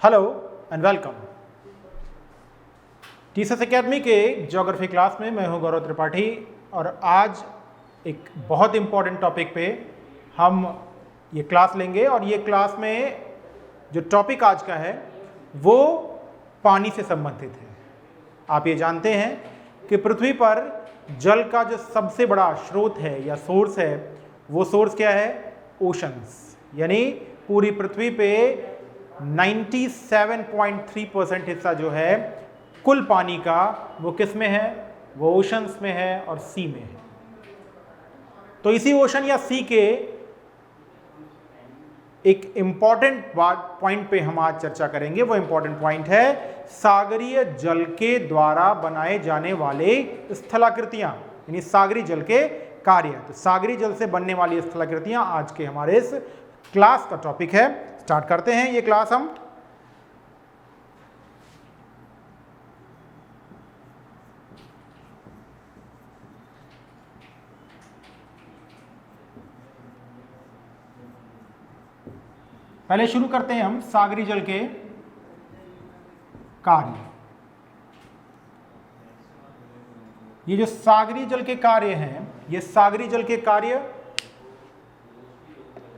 Hello and welcome. TCS academy के geography class में मैं हूं गौरव त्रिपाठी और आज एक बहुत इंपॉर्टेंट टॉपिक पे हम ये क्लास लेंगे और ये क्लास में जो टॉपिक आज का है वो पानी से संबंधित है। आप ये जानते हैं कि पृथ्वी पर जल का जो सबसे बड़ा स्रोत है या सोर्स है वो सोर्स क्या है? ओशंस। यानी पूरी पृथ्वी पे 97.3% हिस्सा जो है कुल पानी का वो किस में है? वो ओशंस में है और सी में है। तो इसी ओशन या सी के एक इंपॉर्टेंट पॉइंट पे हम आज चर्चा करेंगे। वो इंपॉर्टेंट पॉइंट है सागरीय जल के द्वारा बनाए जाने वाले स्थलाकृतियां, यानी सागरीय जल के कार्य। तो सागरीय जल से बनने वाली स्थलाकृतियां आज के हमारे इस क्लास का टॉपिक है। स्टार्ट करते हैं ये क्लास हम। पहले शुरू करते हैं हम सागरीय जल के कार्य। ये जो सागरीय जल के कार्य हैं, ये सागरीय जल के कार्य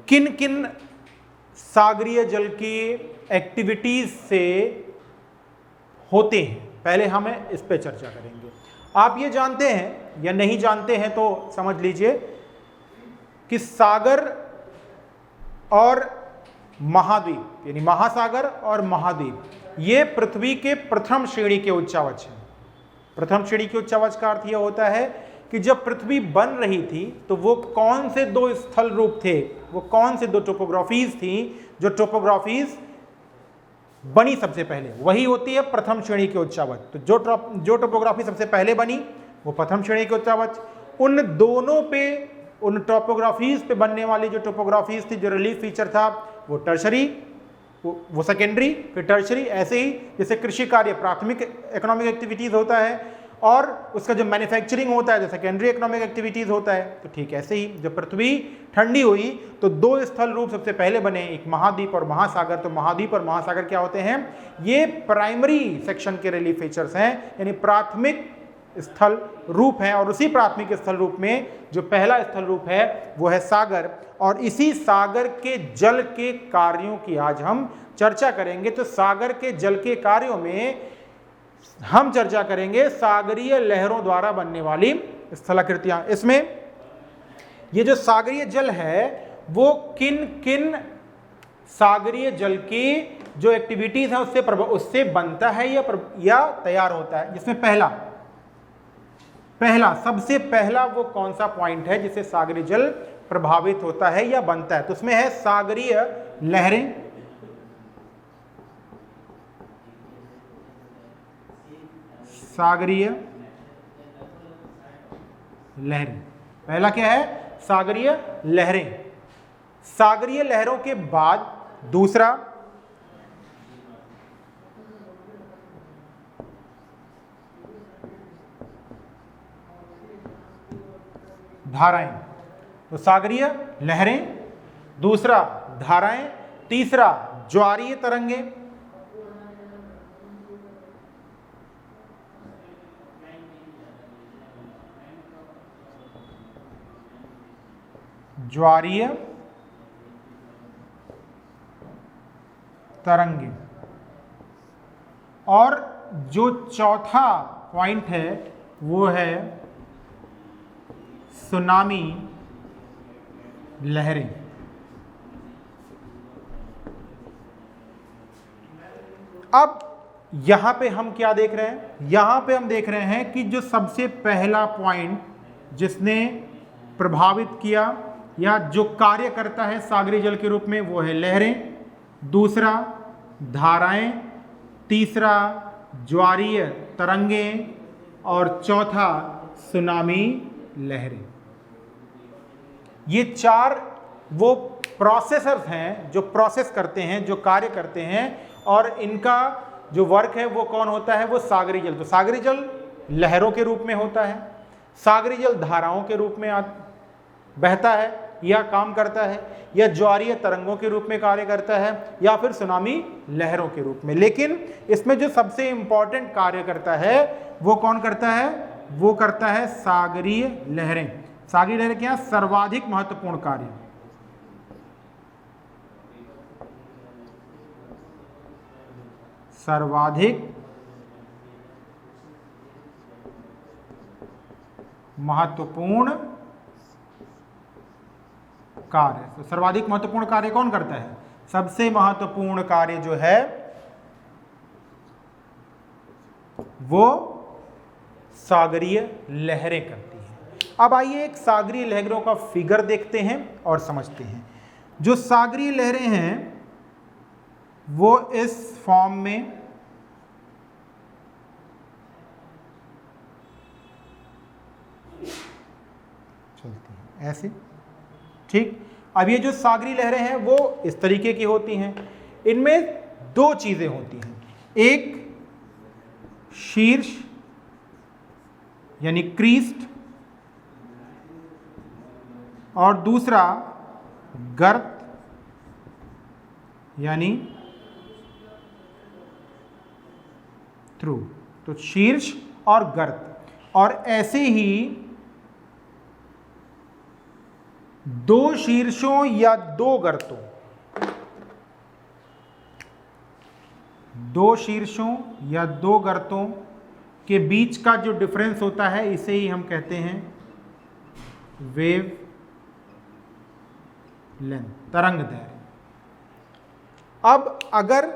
किन किन सागरीय जल की एक्टिविटीज से होते हैं, पहले हम इस पे चर्चा करेंगे। आप ये जानते हैं या नहीं जानते हैं तो समझ लीजिए कि सागर और महाद्वीप, यानी महासागर और महाद्वीप, ये पृथ्वी के प्रथम श्रेणी के उच्चावच हैं। प्रथम श्रेणी के उच्चावच का अर्थ यह होता है कि जब पृथ्वी बन रही थी तो वो कौन से दो स्थल रूप थे, वो कौन से दो टोपोग्राफीज थी जो टोपोग्राफीज बनी सबसे पहले, वही होती है प्रथम श्रेणी के उच्चावच। तो जो टोपोग्राफी सबसे पहले बनी वो प्रथम श्रेणी के उच्चावच। उन दोनों पे, उन टोपोग्राफीज पे बनने वाली जो टोपोग्राफीज थी, जो रिलीफ फीचर था वो टर्शरी, वो सेकेंडरी, फिर टर्शरी। ऐसे ही जैसे कृषि कार्य प्राथमिक इकोनॉमिक एक्टिविटीज होता है और उसका जो मैन्युफैक्चरिंग होता है जो सेकेंडरी इकोनॉमिक एक्टिविटीज होता है। तो ठीक ऐसे ही जब पृथ्वी ठंडी हुई तो दो स्थल रूप सबसे पहले बने, एक महाद्वीप और महासागर। तो महाद्वीप और महासागर क्या होते हैं? ये प्राइमरी सेक्शन के रिलीफ फीचर्स हैं, यानी प्राथमिक स्थल रूप हैं। और उसी प्राथमिक स्थल रूप में जो पहला स्थल रूप है वो है सागर, और इसी सागर के जल के कार्यों की आज हम चर्चा करेंगे। तो सागर के जल के कार्यों में हम चर्चा करेंगे सागरीय लहरों द्वारा बनने वाली स्थलाकृतियां। इसमें ये जो सागरीय जल है वो किन किन सागरीय जल की जो एक्टिविटीज है उससे बनता है या तैयार होता है। जिसमें पहला सबसे पहला वो कौन सा पॉइंट है जिससे सागरीय जल प्रभावित होता है या बनता है? तो उसमें है सागरीय लहरें। सागरीय लहरें, पहला क्या है? सागरीय लहरें। सागरीय लहरों के बाद दूसरा धाराएं। तो सागरीय लहरें, दूसरा धाराएं, तीसरा ज्वारीय तरंगे, ज्वारीय तरंगे। और जो चौथा पॉइंट है वो है सुनामी लहरें। अब यहां पे हम क्या देख रहे हैं? यहां पे हम देख रहे हैं कि जो सबसे पहला पॉइंट जिसने प्रभावित किया या जो कार्य करता है सागरीय जल के रूप में वो है लहरें, दूसरा धाराएं, तीसरा ज्वारीय तरंगें और चौथा सुनामी लहरें। ये चार वो प्रोसेसर्स हैं जो प्रोसेस करते हैं, जो कार्य करते हैं, और इनका जो वर्क है वो कौन होता है? वो सागरीय जल। तो सागरीय जल लहरों के रूप में होता है, सागरीय जल धाराओं के रूप में बहता है, या काम करता है, या ज्वारीय तरंगों के रूप में कार्य करता है, या फिर सुनामी लहरों के रूप में। लेकिन इसमें जो सबसे इंपॉर्टेंट कार्य करता है वो कौन करता है? वो करता है सागरीय लहरें। सागरीय लहरें क्या? सर्वाधिक महत्वपूर्ण कार्य। सर्वाधिक महत्वपूर्ण कार्य। तो सर्वाधिक महत्वपूर्ण कार्य कौन करता है? सबसे महत्वपूर्ण कार्य जो है वो सागरीय लहरें करती हैं। अब आइए एक सागरीय लहरों का फिगर देखते हैं और समझते हैं। जो सागरीय लहरें हैं वो इस फॉर्म में चलती हैं, ऐसे, ठीक। अब ये जो सागरीय लहरें हैं वो इस तरीके की होती हैं। इनमें दो चीजें होती हैं, एक शीर्ष यानी क्रीस्ट, और दूसरा गर्त यानी थ्रू। तो शीर्ष और गर्त, और ऐसे ही दो शीर्षों या दो गर्तों, दो शीर्षों या दो गर्तों के बीच का जो डिफरेंस होता है इसे ही हम कहते हैं वेव लेंथ, तरंग दैर्घ्य। अब अगर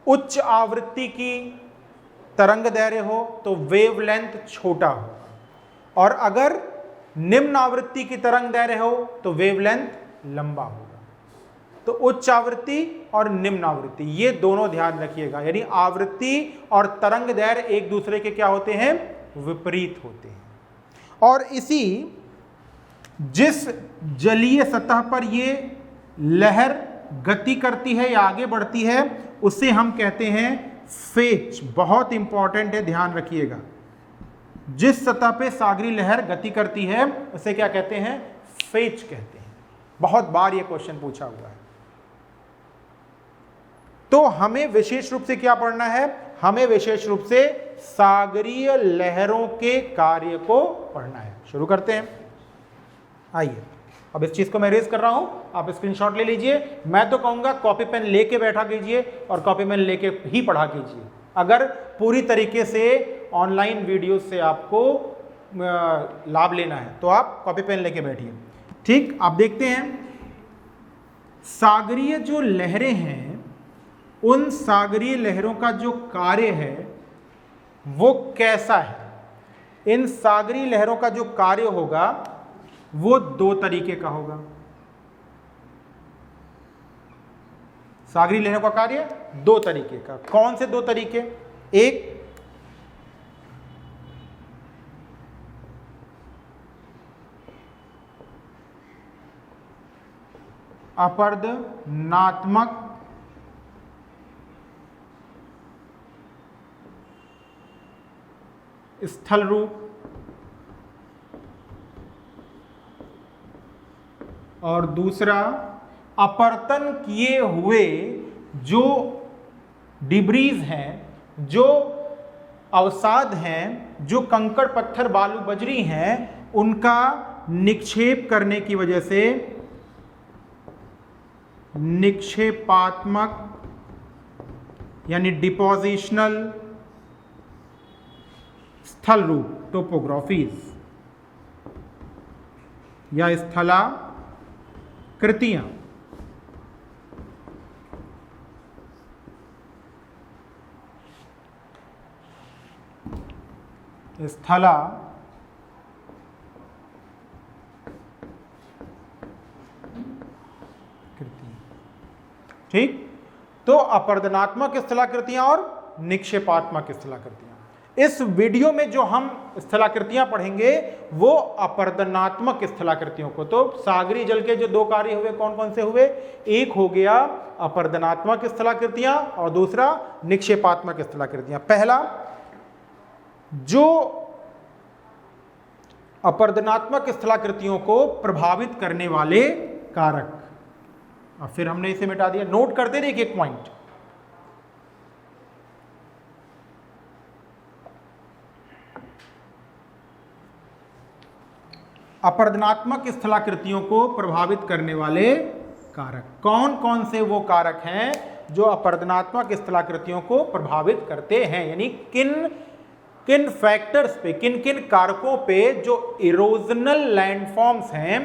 उच्च आवृत्ति की तरंग दैर्घ्य हो तो वेव लेंथ छोटा हो, और अगर निम्न आवृत्ति की तरंग दैर्घ्य हो तो वेवलेंथ लंबा होगा। तो उच्च आवृत्ति और निम्न आवृत्ति ये दोनों ध्यान रखिएगा, यानी आवृत्ति और तरंग दैर्घ्य एक दूसरे के क्या होते हैं? विपरीत होते हैं। और इसी जिस जलीय सतह पर ये लहर गति करती है या आगे बढ़ती है उसे हम कहते हैं फेज। बहुत इंपॉर्टेंट है, ध्यान रखिएगा। जिस सतह पे सागरीय लहर गति करती है उसे क्या कहते हैं? फेज कहते हैं। बहुत बार ये क्वेश्चन पूछा हुआ है। तो हमें विशेष रूप से क्या पढ़ना है? हमें विशेष रूप से सागरीय लहरों के कार्य को पढ़ना है। शुरू करते हैं। आइए, अब इस चीज को मैं रेज कर रहा हूं, आप स्क्रीनशॉट ले लीजिए। मैं तो कहूंगा कॉपी पेन लेके बैठा कीजिए और कॉपी पेन लेके ही पढ़ा कीजिए। अगर पूरी तरीके से ऑनलाइन वीडियो से आपको लाभ लेना है तो आप कॉपी पेन लेके बैठिए, ठीक। आप देखते हैं सागरीय जो लहरें हैं, उन सागरीय लहरों का जो कार्य है वो कैसा है? इन सागरीय लहरों का जो कार्य होगा वो दो तरीके का होगा। सागरीय लहरों का कार्य दो तरीके का। कौन से दो तरीके? एक अपरदनात्मक स्थल रूप और दूसरा अपरतन किए हुए जो डिब्रीज हैं, जो अवसाद हैं, जो कंकड़ पत्थर बालू बजरी हैं, उनका निक्षेप करने की वजह से निक्षेपात्मक यानी डिपोजिशनल स्थल रूप टोपोग्राफीज या स्थलाकृतियां ठीक। तो अपरदनात्मक स्थलाकृतियां और निक्षेपात्मक स्थलाकृतियां। इस वीडियो में जो हम स्थलाकृतियां पढ़ेंगे वो अपरदनात्मक स्थलाकृतियों को। तो सागरीय जल के जो दो कार्य हुए कौन कौन से हुए? एक हो गया अपरदनात्मक स्थलाकृतियां और दूसरा निक्षेपात्मक स्थलाकृतियां। पहला, जो अपरदनात्मक स्थलाकृतियों को प्रभावित करने वाले कारक। और फिर हमने इसे मिटा दिया। नोट करते रहिए एक पॉइंट। अपरदनात्मक स्थलाकृतियों को प्रभावित करने वाले कारक कौन कौन से वो कारक हैं जो अपरदनात्मक स्थलाकृतियों को प्रभावित करते हैं, यानी किन किन फैक्टर्स पे, किन किन कारकों पे जो इरोजनल लैंडफॉर्म्स हैं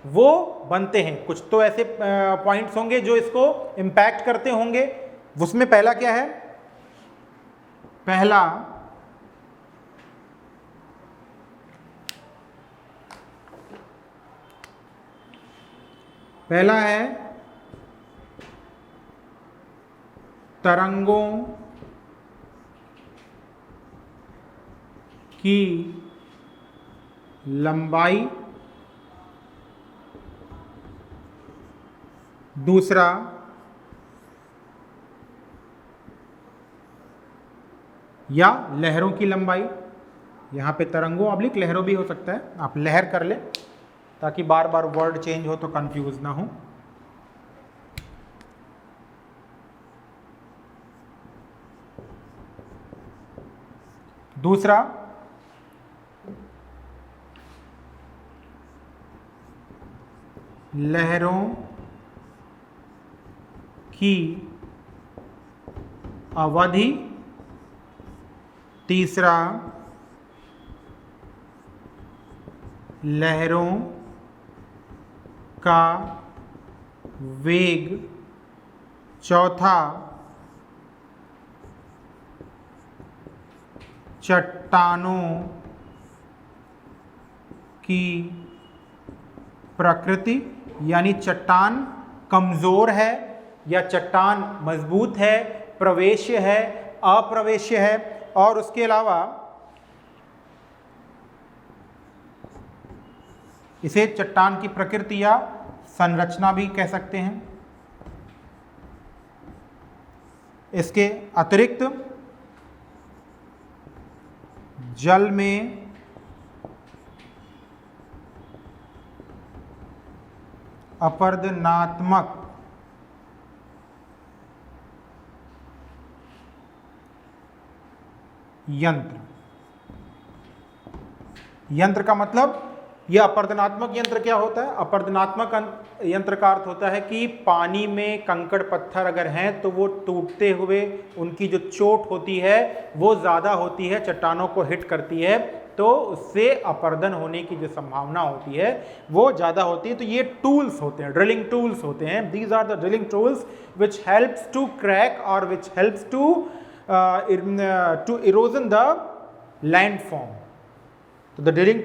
वो बनते हैं। कुछ तो ऐसे पॉइंट्स होंगे जो इसको इंपैक्ट करते होंगे। उसमें पहला क्या है? पहला है तरंगों की लंबाई, दूसरा या लहरों की लंबाई। यहां पे तरंगों ऑब्लिक लहरों भी हो सकता है, आप लहर कर ले ताकि बार बार वर्ड चेंज हो तो कंफ्यूज ना हो। दूसरा लहरों की अवधि, तीसरा लहरों का वेग, चौथा चट्टानों की प्रकृति, यानी चट्टान कमजोर है या चट्टान मजबूत है, प्रवेश्य है, अप्रवेश्य है। और उसके अलावा इसे चट्टान की प्रकृति या संरचना भी कह सकते हैं। इसके अतिरिक्त जल में अपरदनात्मक यंत्र का मतलब, यह अपरदनात्मक यंत्र क्या होता है? अपरदनात्मक यंत्र का अर्थ होता है कि पानी में कंकड़ पत्थर अगर हैं तो वो टूटते हुए उनकी जो चोट होती है वो ज़्यादा होती है, चट्टानों को हिट करती है, तो उससे अपरदन होने की जो संभावना होती है वो ज़्यादा होती है। तो ये टूल्स होते हैं, ड्रिलिंग टूल्स होते हैं। These are the drilling tools which helps to crack और which helps to erosion the landform. So the drilling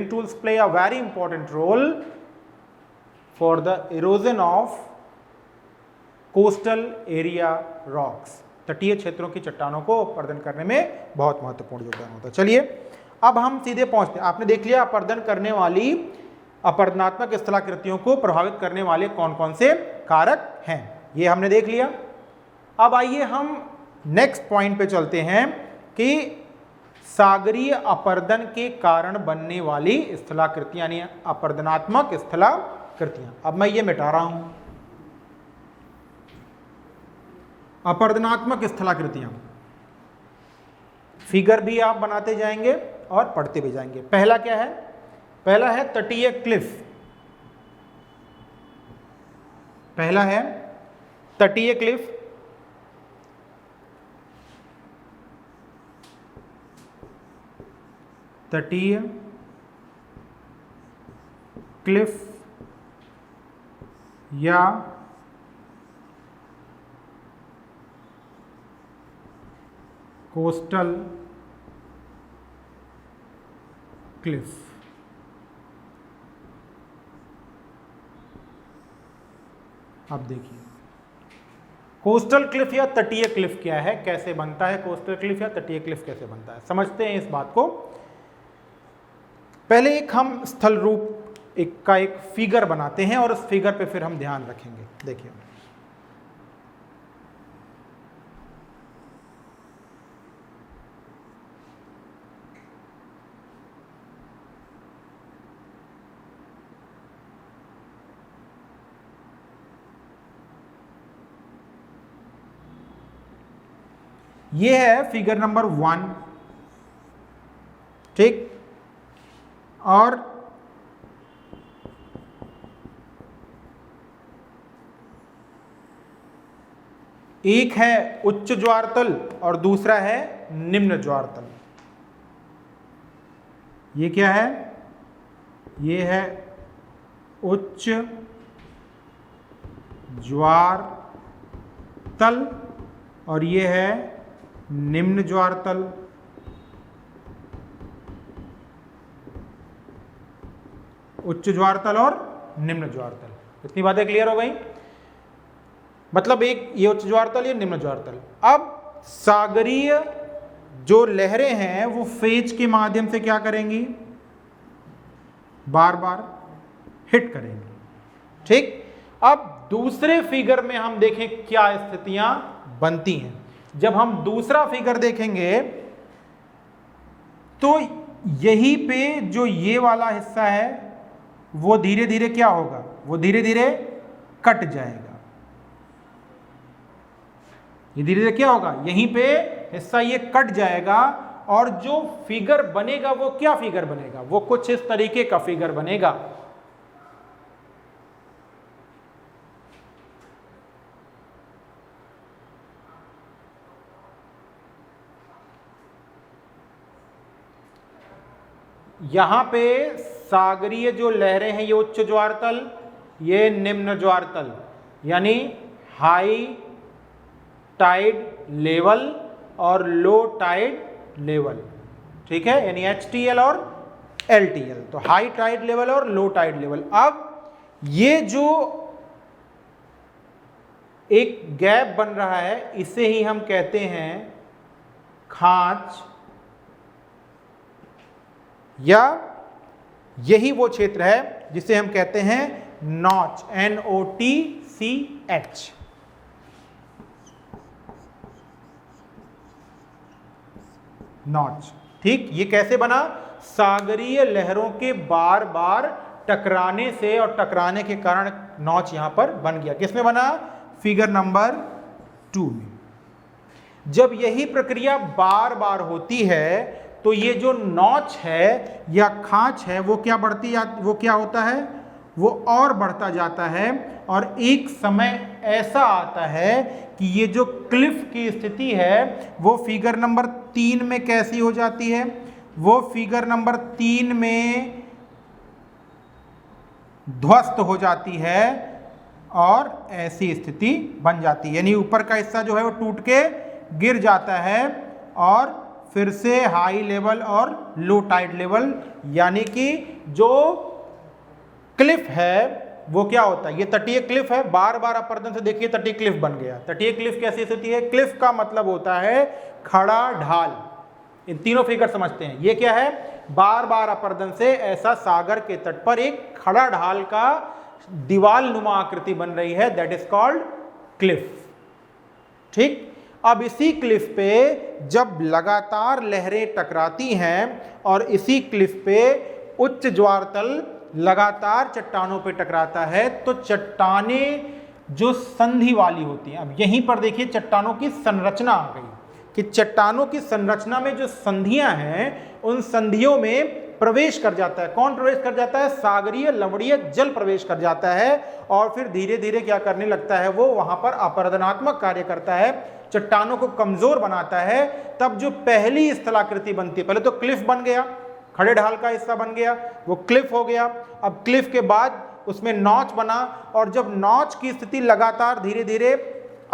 tools play a very important role for the erosion of coastal area rocks. तटीय क्षेत्रों की चट्टानों को अपरदन करने में बहुत महत्वपूर्ण योगदान होता है। चलिए अब हम सीधे पहुंचते हैं। आपने देख लिया अपरदन करने वाली अपरदनात्मक स्थलाकृतियों को प्रभावित करने वाले कौन कौन से कारक हैं, ये हमने देख लिया। अब आइए हम नेक्स्ट पॉइंट पे चलते हैं कि सागरीय अपरदन के कारण बनने वाली स्थलाकृतियां, यानी अपरदनात्मक स्थलाकृतियां। अब मैं ये मिटा रहा हूं। अपरदनात्मक स्थलाकृतियां फिगर भी आप बनाते जाएंगे और पढ़ते भी जाएंगे। पहला क्या है? पहला है तटीय क्लिफ। पहला है तटीय क्लिफ। तटीय क्लिफ या कोस्टल क्लिफ। अब देखिए कोस्टल क्लिफ या तटीय क्लिफ क्या है, कैसे बनता है कोस्टल क्लिफ या तटीय क्लिफ कैसे बनता है, समझते हैं इस बात को। पहले एक हम स्थल रूप एक फिगर बनाते हैं और उस फिगर पे फिर हम ध्यान रखेंगे। देखिए ये है फिगर नंबर 1, ठीक। और एक है उच्च ज्वार तल और दूसरा है निम्न ज्वार तल। ये क्या है? ये है उच्च ज्वार तल और ये है निम्न ज्वार तल। उच्च ज्वार तल और निम्न ज्वार तल। इतनी बातें क्लियर हो गई? मतलब एक ये उच्च ज्वार तल, ये निम्न ज्वार तल। अब सागरीय जो लहरें हैं वो फेज के माध्यम से क्या करेंगी? बार बार हिट करेंगी, ठीक। अब दूसरे फिगर में हम देखें क्या स्थितियां बनती हैं। जब हम दूसरा फिगर देखेंगे तो यहीं पे जो ये वाला हिस्सा है वो धीरे धीरे क्या होगा? वो धीरे धीरे कट जाएगा। ये धीरे धीरे क्या होगा? यहीं पे हिस्सा ये कट जाएगा और जो फिगर बनेगा वो क्या फिगर बनेगा? वो कुछ इस तरीके का फिगर बनेगा। यहां पे सागरीय जो लहरें हैं ये उच्च ज्वार तल, ये निम्न ज्वार तल, यानी हाई टाइड लेवल और लो टाइड लेवल, ठीक है, यानी HTL और LTL। तो हाई टाइड लेवल और लो टाइड लेवल। अब ये जो एक गैप बन रहा है इसे ही हम कहते हैं खांच, या यही वो क्षेत्र है जिसे हम कहते हैं नॉच, NOTCH। नॉच, ठीक। ये कैसे बना? सागरीय लहरों के बार बार टकराने से और टकराने के कारण नॉच यहां पर बन गया। किसमें बना? फिगर नंबर 2 में। जब यही प्रक्रिया बार बार होती है तो ये जो नॉच है या खांच है वो क्या वो क्या होता है? वो और बढ़ता जाता है और एक समय ऐसा आता है कि ये जो क्लिफ की स्थिति है वो फिगर नंबर 3 में कैसी हो जाती है? वो फिगर नंबर 3 में ध्वस्त हो जाती है और ऐसी स्थिति बन जाती है, यानी ऊपर का हिस्सा जो है वो टूट के गिर जाता है और फिर से हाई लेवल और लो टाइड लेवल, यानी कि जो क्लिफ है वो क्या होता है? ये तटीय क्लिफ है, बार बार अपर्दन से देखिए तटीय क्लिफ बन गया। तटीय क्लिफ कैसी स्थिति है? क्लिफ का मतलब होता है खड़ा ढाल। इन तीनों फिगर समझते हैं। ये क्या है? बार बार अपर्दन से ऐसा सागर के तट पर एक खड़ा ढाल का दीवाल नुमा आकृति बन रही है, दैट इज कॉल्ड क्लिफ, ठीक। अब इसी क्लिफ पे जब लगातार लहरें टकराती हैं और इसी क्लिफ पे उच्च ज्वार तल लगातार चट्टानों पे टकराता है तो चट्टानें जो संधि वाली होती हैं, अब यहीं पर देखिए चट्टानों की संरचना आ गई कि चट्टानों की संरचना में जो संधियां हैं उन संधियों में प्रवेश कर जाता है। कौन प्रवेश कर जाता है? सागरीय लवणीय जल प्रवेश कर जाता है और फिर धीरे धीरे क्या करने लगता है? वो वहां पर अपरदनात्मक कार्य करता है, चट्टानों को कमजोर बनाता है। तब जो पहली स्थलाकृति बनती है, पहले तो क्लिफ बन गया, खड़े ढाल का हिस्सा बन गया, वो क्लिफ हो गया। अब क्लिफ के बाद उसमें नॉच बना और जब नॉच की स्थिति लगातार धीरे धीरे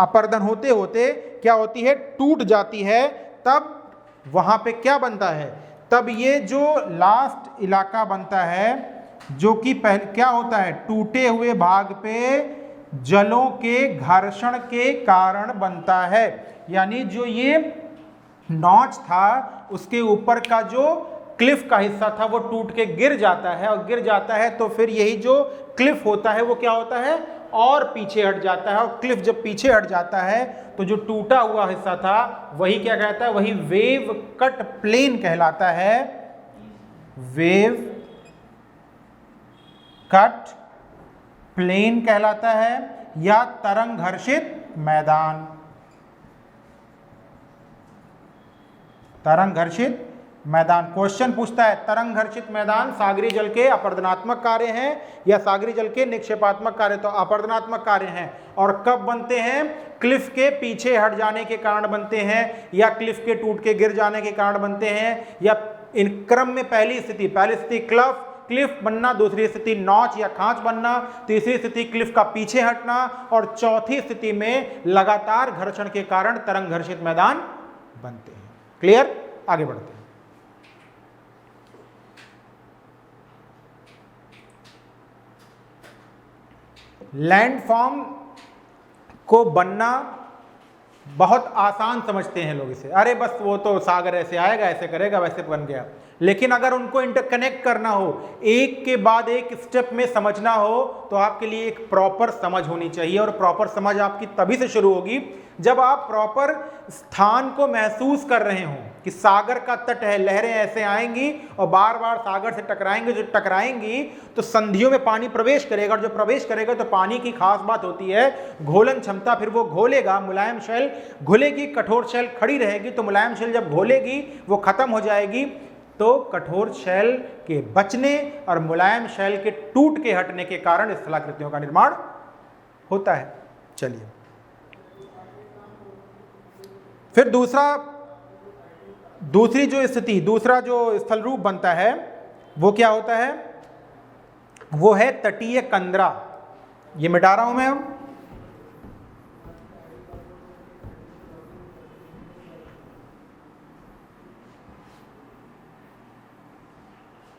अपर्दन होते होते क्या होती है? टूट जाती है। तब वहां पे क्या बनता है? तब ये जो लास्ट इलाका बनता है जो कि पहले क्या होता है? टूटे हुए भाग पे जलों के घर्षण के कारण बनता है, यानी जो ये नॉच था उसके ऊपर का जो क्लिफ का हिस्सा था वो टूट के गिर जाता है और गिर जाता है तो फिर यही जो क्लिफ होता है वो क्या होता है? और पीछे हट जाता है। और क्लिफ जब पीछे हट जाता है तो जो टूटा हुआ हिस्सा था वही क्या कहता है? वही वेव कट प्लेन कहलाता है। वेव कट प्लेन कहलाता है या तरंग घर्षित मैदान। तरंग घर्षित मैदान। क्वेश्चन पूछता है तरंग घर्षित मैदान सागरीय जल के अपरदनात्मक कार्य हैं या सागरीय जल के निक्षेपात्मक कार्य? तो अपरदनात्मक कार्य हैं। और कब बनते हैं? क्लिफ के पीछे हट जाने के कारण बनते हैं, या क्लिफ के टूट के गिर जाने के कारण बनते हैं, या इन क्रम में पहली स्थिति क्लिफ बनना, दूसरी स्थिति नॉच या खांच बनना, तीसरी स्थिति क्लिफ का पीछे हटना, और चौथी स्थिति में लगातार घर्षण के कारण तरंग घर्षित मैदान बनते हैं। क्लियर? आगे बढ़ते हैं। लैंडफॉर्म को बनना बहुत आसान समझते हैं लोग इसे, अरे बस वो तो सागर ऐसे आएगा, ऐसे करेगा, वैसे बन गया। लेकिन अगर उनको इंटरकनेक्ट करना हो, एक के बाद एक स्टेप में समझना हो, तो आपके लिए एक प्रॉपर समझ होनी चाहिए। और प्रॉपर समझ आपकी तभी से शुरू होगी जब आप प्रॉपर स्थान को महसूस कर रहे हो कि सागर का तट है, लहरें ऐसे आएंगी और बार बार सागर से टकराएंगे। जो टकराएंगी तो संधियों में पानी प्रवेश करेगा, और जो प्रवेश करेगा तो पानी की खास बात होती है घोलन क्षमता। फिर वो घोलेगा, मुलायम शेल घुलेगी, कठोर शेल खड़ी रहेगी। तो मुलायम शेल जब घोलेगी वो खत्म हो जाएगी, तो कठोर शेल के बचने और मुलायम शेल के टूट के हटने के कारण स्थलाकृतियों का निर्माण होता है। चलिए, फिर दूसरी जो स्थिति, दूसरा जो स्थल रूप बनता है वो क्या होता है? वो है तटीय कंदरा। ये मिटा रहा हूं मैं अब।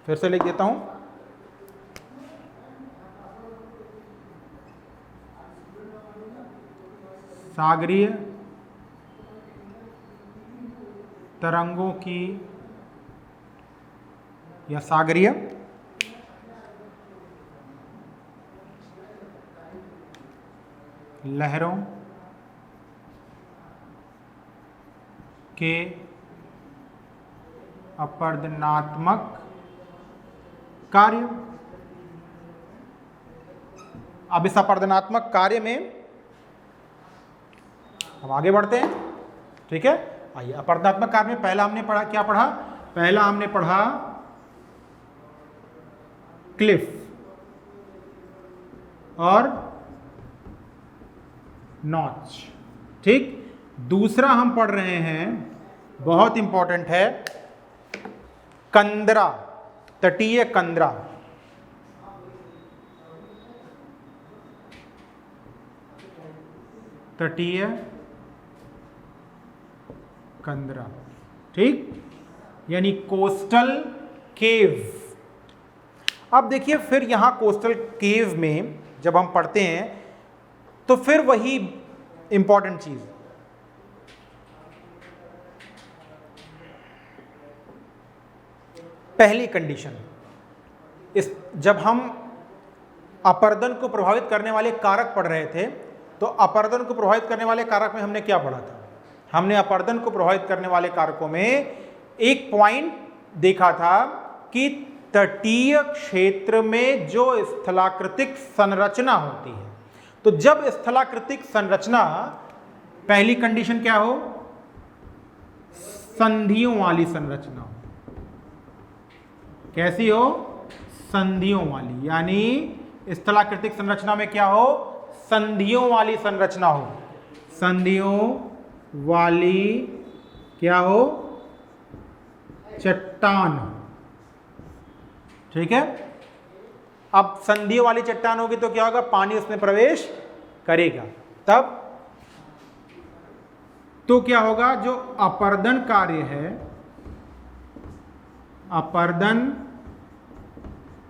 फिर से लिख देता हूं। सागरीय तरंगों की या सागरीय लहरों के अपरदनात्मक कार्य। अब इस अपरदनात्मक कार्य में हम आगे बढ़ते हैं। ठीक है, आइए। अपरदनात्मक कार्य में पहला हमने पढ़ा, क्या पढ़ा? पहला हमने पढ़ा क्लिफ और नॉच। ठीक, दूसरा हम पढ़ रहे हैं, बहुत इंपॉर्टेंट है, कंदरा, तटीय कंदरा। तटीय कंदरा, ठीक, यानी कोस्टल केव। अब देखिए, फिर यहां कोस्टल केव में जब हम पढ़ते हैं तो फिर वही इंपॉर्टेंट चीज, पहली कंडीशन, इस जब हम अपरदन को प्रभावित करने वाले कारक पढ़ रहे थे, तो अपरदन को प्रभावित करने वाले कारक में हमने क्या पढ़ा था? हमने अपरदन को प्रभावित करने वाले कारकों में एक पॉइंट देखा था कि तटीय क्षेत्र में जो स्थलाकृतिक संरचना होती है, तो जब स्थलाकृतिक संरचना, पहली कंडीशन क्या हो? संधियों वाली संरचना हो। कैसी हो? संधियों वाली, यानी स्थलाकृतिक संरचना में क्या हो? संधियों वाली संरचना हो। संधियों वाली क्या हो? चट्टान। ठीक है, अब संधियों वाली चट्टान होगी तो क्या होगा? पानी उसमें प्रवेश करेगा, तब तो क्या होगा? जो अपरदन कार्य है, अपरदन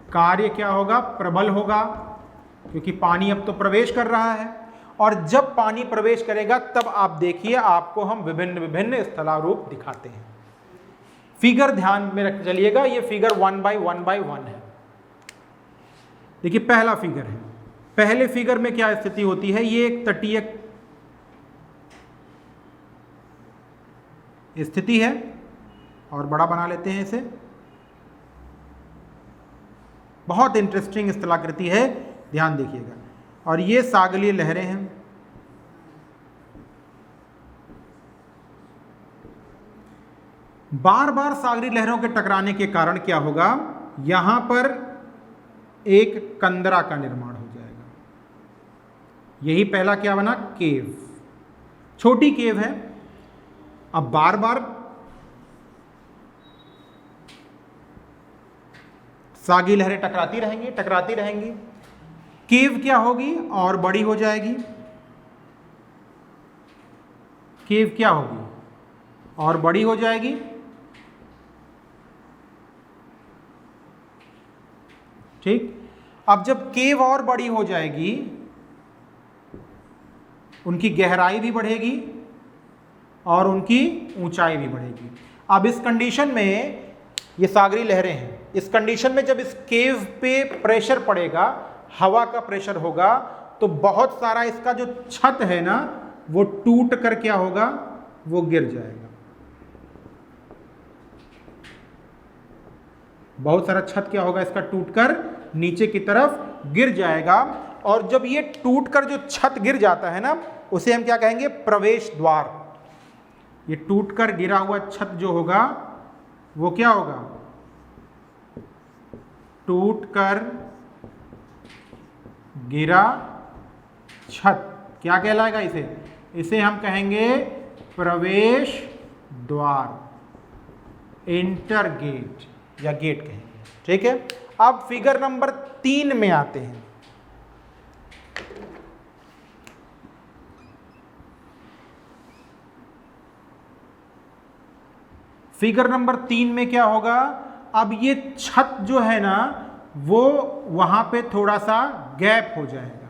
कार्य क्या होगा? प्रबल होगा, क्योंकि पानी अब तो प्रवेश कर रहा है। और जब पानी प्रवेश करेगा तब आप देखिए, आपको हम विभिन्न विभिन्न स्थलारूप दिखाते हैं। फिगर ध्यान में रख चलिएगा, ये फिगर 1 by 1 by 1 है। देखिए, पहला फिगर है। पहले फिगर में क्या स्थिति होती है? ये एक तटीय स्थिति है, और बड़ा बना लेते हैं इसे। बहुत इंटरेस्टिंग स्थलाकृति है, ध्यान देखिएगा। और ये सागरीय लहरें हैं। बार बार सागरी लहरों के टकराने के कारण क्या होगा, यहां पर एक कंदरा का निर्माण हो जाएगा। यही पहला क्या बना, केव, छोटी केव है। अब बार बार सागरी लहरें टकराती रहेंगी, केव क्या होगी, और बड़ी हो जाएगी। केव क्या होगी, और बड़ी हो जाएगी। ठीक, अब जब केव और बड़ी हो जाएगी, उनकी गहराई भी बढ़ेगी और उनकी ऊंचाई भी बढ़ेगी। अब इस कंडीशन में, ये सागरी लहरें हैं, इस कंडीशन में जब इस केव पे प्रेशर पड़ेगा, हवा का प्रेशर होगा, तो बहुत सारा इसका जो छत है ना, वो टूट कर क्या होगा, वो गिर जाएगा। बहुत सारा छत क्या होगा इसका, टूटकर नीचे की तरफ गिर जाएगा। और जब ये टूटकर जो छत गिर जाता है ना, उसे हम क्या कहेंगे, प्रवेश द्वार। ये टूटकर गिरा हुआ छत जो होगा वो क्या होगा, टूटकर गिरा छत क्या कहलाएगा, इसे हम कहेंगे प्रवेश द्वार, इंटर गेट या गेट कहेंगे। ठीक है, अब फिगर नंबर 3 में आते हैं। फिगर नंबर 3 में क्या होगा, अब ये छत जो है ना, वो वहां पे थोड़ा सा गैप हो जाएगा।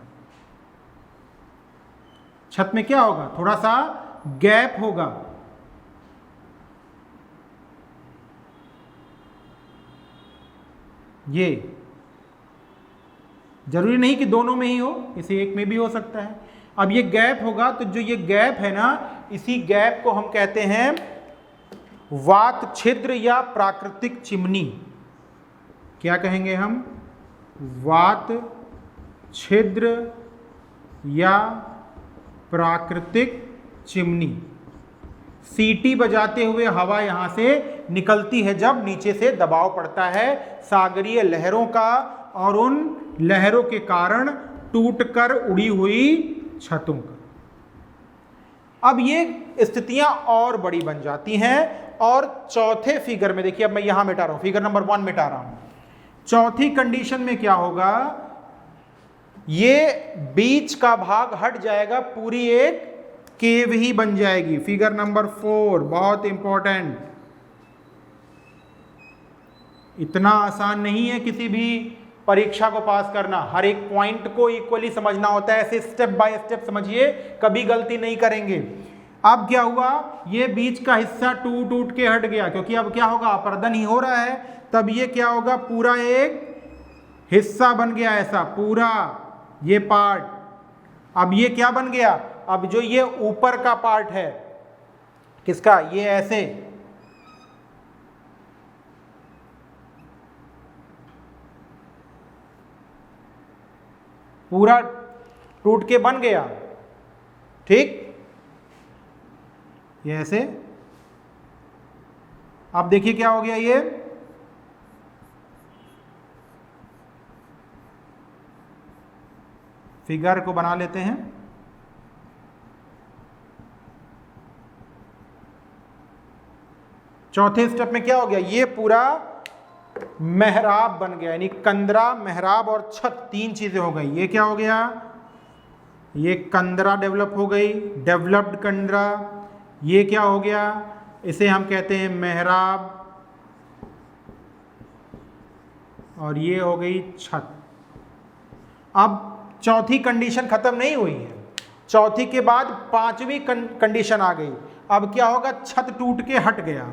छत में क्या होगा, थोड़ा सा गैप होगा। ये जरूरी नहीं कि दोनों में ही हो, किसी एक में भी हो सकता है। अब ये गैप होगा, तो जो ये गैप है ना, इसी गैप को हम कहते हैं वात छिद्र या प्राकृतिक चिमनी। क्या कहेंगे हम, वात छिद्र या प्राकृतिक चिमनी। सीटी बजाते हुए हवा यहां से निकलती है जब नीचे से दबाव पड़ता है सागरीय लहरों का, और उन लहरों के कारण टूटकर उड़ी हुई छतों का। अब ये स्थितियां और बड़ी बन जाती हैं, और चौथे फिगर में देखिए, अब मैं यहां मिटा रहा हूं, फिगर नंबर 1 मिटा रहा हूं। चौथी कंडीशन में क्या होगा, ये बीच का भाग हट जाएगा, पूरी एक केव ही बन जाएगी। फिगर नंबर 4 बहुत इंपॉर्टेंट। इतना आसान नहीं है किसी भी परीक्षा को पास करना, हर एक पॉइंट को इक्वली समझना होता है। ऐसे स्टेप बाय स्टेप समझिए, कभी गलती नहीं करेंगे। अब क्या हुआ, ये बीच का हिस्सा टूट के हट गया, क्योंकि अब क्या होगा, अपर्दन ही हो रहा है। तब ये क्या होगा, पूरा एक हिस्सा बन गया, ऐसा पूरा ये पार्ट। अब ये क्या बन गया, अब जो ये ऊपर का पार्ट है किसका, ये ऐसे पूरा टूट के बन गया। ठीक, ये ऐसे। अब देखिए क्या हो गया, ये फिगर को बना लेते हैं। चौथे स्टेप में क्या हो गया, ये पूरा मेहराब बन गया, यानी कंदरा, मेहराब और छत, 3 चीजें हो गई। ये क्या हो गया, ये कंदरा डेवलप हो गई, डेवलप्ड कंदरा। ये क्या हो गया, इसे हम कहते हैं मेहराब, और ये हो गई छत। अब चौथी कंडीशन खत्म नहीं हुई है, चौथी के बाद 5वीं कंडीशन आ गई। अब क्या होगा, छत टूट के हट गया।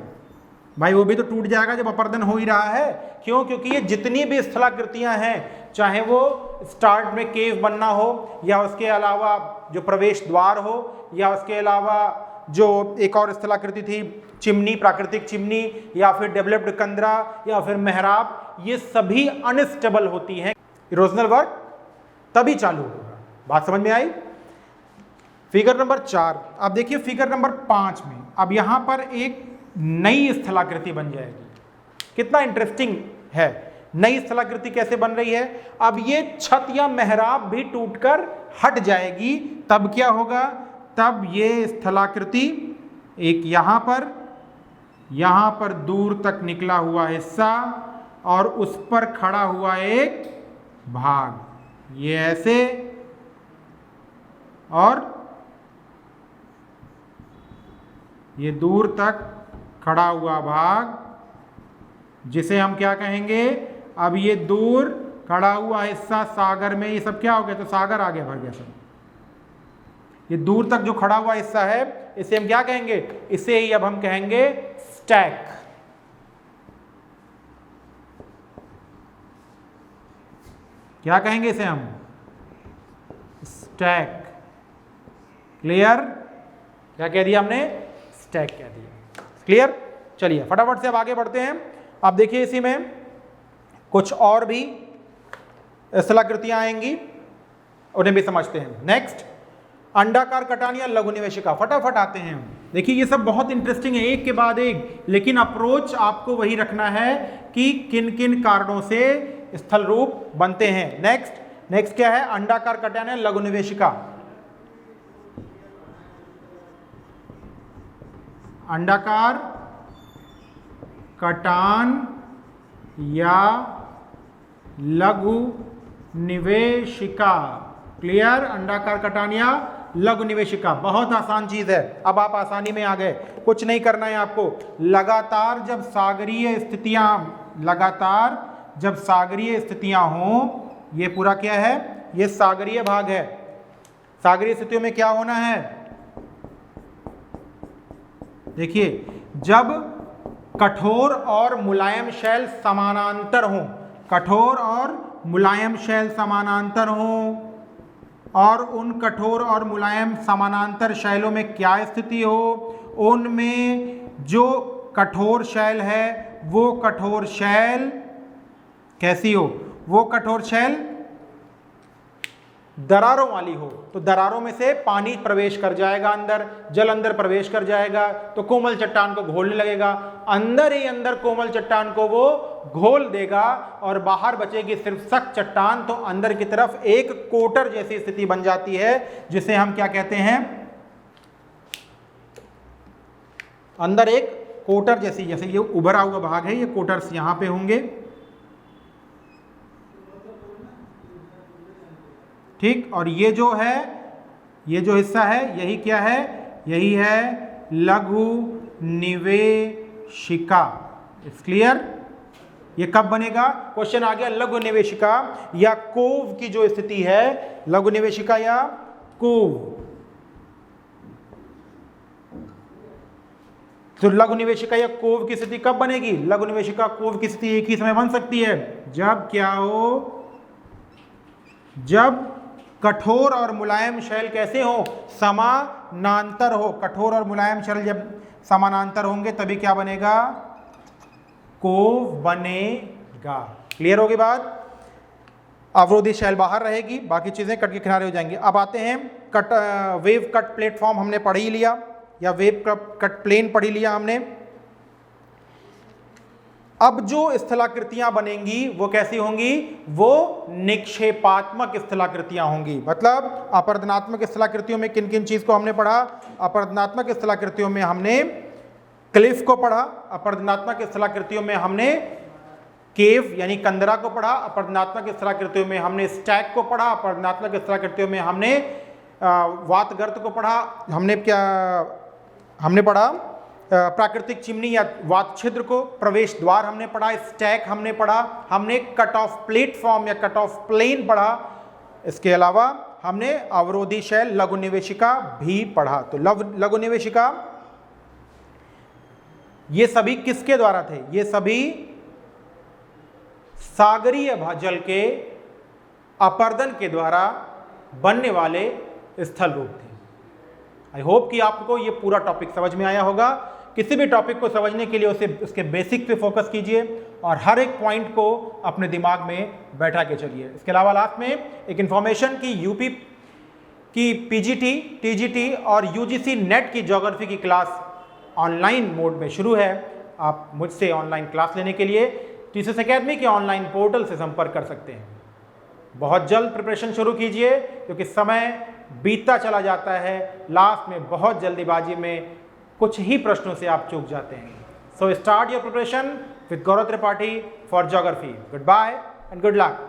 भाई वो भी तो टूट जाएगा जब अपर्दन हो ही रहा है। क्यों, क्योंकि ये जितनी भी स्थलाकृतियां हैं, चाहे वो स्टार्ट में केव बनना हो, या उसके अलावा जो प्रवेश द्वार हो, या उसके अलावा जो एक और स्थलाकृति थी चिमनी, प्राकृतिक चिमनी, या फिर डेवलप्ड कंदरा, या फिर मेहराब, ये सभी अनस्टेबल होती हैं। इरोजनल वर्क तभी चालू होगा। बात समझ में आई। Figure number 4। अब देखिए फिगर नंबर 5 में, अब यहां पर एक नई स्थलाकृति बन जाएगी। कितना इंटरेस्टिंग है, नई स्थलाकृति कैसे बन रही है। अब ये छत या मेहराब भी टूटकर हट जाएगी, तब क्या होगा, तब ये स्थलाकृति एक यहां पर दूर तक निकला हुआ हिस्सा और उस पर खड़ा हुआ एक भाग, ये ऐसे, और ये दूर तक खड़ा हुआ भाग जिसे हम क्या कहेंगे, अब ये दूर खड़ा हुआ हिस्सा सागर में, ये सब क्या हो गया, तो सागर आगे भर गया सब। ये दूर तक जो खड़ा हुआ हिस्सा है इसे हम क्या कहेंगे, इसे ही अब हम कहेंगे स्टैक। क्या कहेंगे इसे हम, स्टैक। क्लियर, क्या कह दिया हमने, स्टैक कह दिया। क्लियर, चलिए फटाफट से अब आगे बढ़ते हैं। आप देखिए इसी में कुछ और भी स्थलाकृतियां आएंगी, उन्हें भी समझते हैं। नेक्स्ट, अंडाकार कटान या लघु निवेशिका। फटाफट आते हैं हम। देखिए ये सब बहुत इंटरेस्टिंग है, एक के बाद एक, लेकिन अप्रोच आपको वही रखना है कि किन किन कारणों से स्थल रूप बनते हैं। नेक्स्ट क्या है, अंडाकार कटान या लघु निवेशिका। अंडाकार कटान या लघु निवेशिका। क्लियर, अंडाकार कटान या लघु निवेशिका, बहुत आसान चीज है। अब आप आसानी में आ गए, कुछ नहीं करना है आपको। लगातार जब सागरीय स्थितियां हों, ये पूरा क्या है, ये सागरीय भाग है। सागरीय स्थितियों में क्या होना है, देखिए जब कठोर और मुलायम शैल समानांतर हों, कठोर और मुलायम शैल समानांतर हों, और उन कठोर और मुलायम समानांतर शैलों में क्या स्थिति हो, उनमें जो कठोर शैल है वो कठोर शैल कैसी हो, वो कठोर शैल दरारों वाली हो। तो दरारों में से पानी प्रवेश कर जाएगा अंदर, जल अंदर प्रवेश कर जाएगा तो कोमल चट्टान को घोलने लगेगा, अंदर ही अंदर कोमल चट्टान को वो घोल देगा और बाहर बचेगी सिर्फ सख्त चट्टान। तो अंदर की तरफ एक कोटर जैसी स्थिति बन जाती है, जिसे हम क्या कहते हैं, अंदर एक कोटर जैसी, जैसे ये उभरा हुआ भाग है, ये कोटर्स यहां पे होंगे। ठीक, और ये जो है, ये जो हिस्सा है, यही क्या है, यही है लघु निवेशिका। It's clear. ये कब बनेगा, क्वेश्चन आ गया, लघु निवेशिका या कोव की जो स्थिति है, लघु निवेशिका या कोव। तो लघु निवेशिका या कोव की स्थिति कब बनेगी, लघु निवेशिका कोव की स्थिति एक ही समय बन सकती है जब क्या हो, जब कठोर और मुलायम शैल कैसे हो, समानांतर हो। कठोर और मुलायम शैल जब समानांतर होंगे तभी क्या बनेगा, कोव बनेगा। क्लियर होगी बात। अवरोधी शैल बाहर रहेगी, बाकी चीजें कट के किनारे हो जाएंगी। अब आते हैं वेव कट प्लेटफॉर्म हमने पढ़ ही लिया, या वेव कट प्लेन पढ़ ही लिया हमने। अब जो स्थलाकृतियां बनेंगी वो कैसी होंगी, वो निक्षेपात्मक स्थलाकृतियां होंगी। मतलब अपरदनात्मक स्थलाकृतियों में किन किन चीज को हमने पढ़ा, अपरदनात्मक स्थलाकृतियों में हमने क्लिफ को पढ़ा, अपरदनात्मक स्थलाकृतियों में हमने केव यानी कंदरा को पढ़ा, अपरदनात्मक स्थलाकृतियों में हमने स्टैक को पढ़ा, अपरदनात्मक स्थलाकृतियों में हमने वातगर्त को पढ़ा, हमने पढ़ा प्राकृतिक चिमनी या वात छिद्र को, प्रवेश द्वार हमने पढ़ा, स्टैक हमने पढ़ा, हमने कट ऑफ प्लेटफॉर्म या कट ऑफ प्लेन पढ़ा। इसके अलावा हमने अवरोधी शैल लघु निवेशिका भी पढ़ा। तो लघु निवेशिका ये सभी किसके द्वारा थे, ये सभी सागरीय जल के अपर्दन के द्वारा बनने वाले स्थल रूप थे। आई होप कि आपको ये पूरा टॉपिक समझ में आया होगा। किसी भी टॉपिक को समझने के लिए उसे उसके बेसिक पे फोकस कीजिए और हर एक पॉइंट को अपने दिमाग में बैठा के चलिए। इसके अलावा लास्ट में एक इन्फॉर्मेशन कि यूपी की पीजीटी, टीजीटी और यूजीसी नेट की ज्योग्राफी की क्लास ऑनलाइन मोड में शुरू है। आप मुझसे ऑनलाइन क्लास लेने के लिए टीसीएस एकेडमी के ऑनलाइन पोर्टल से संपर्क कर सकते हैं। बहुत जल्द प्रिपरेशन शुरू कीजिए, क्योंकि समय बीतता चला जाता है, लास्ट में बहुत जल्दीबाजी में कुछ ही प्रश्नों से आप चूक जाते हैं। So start your preparation with Gaurav Tripathi for geography. Good bye and good luck.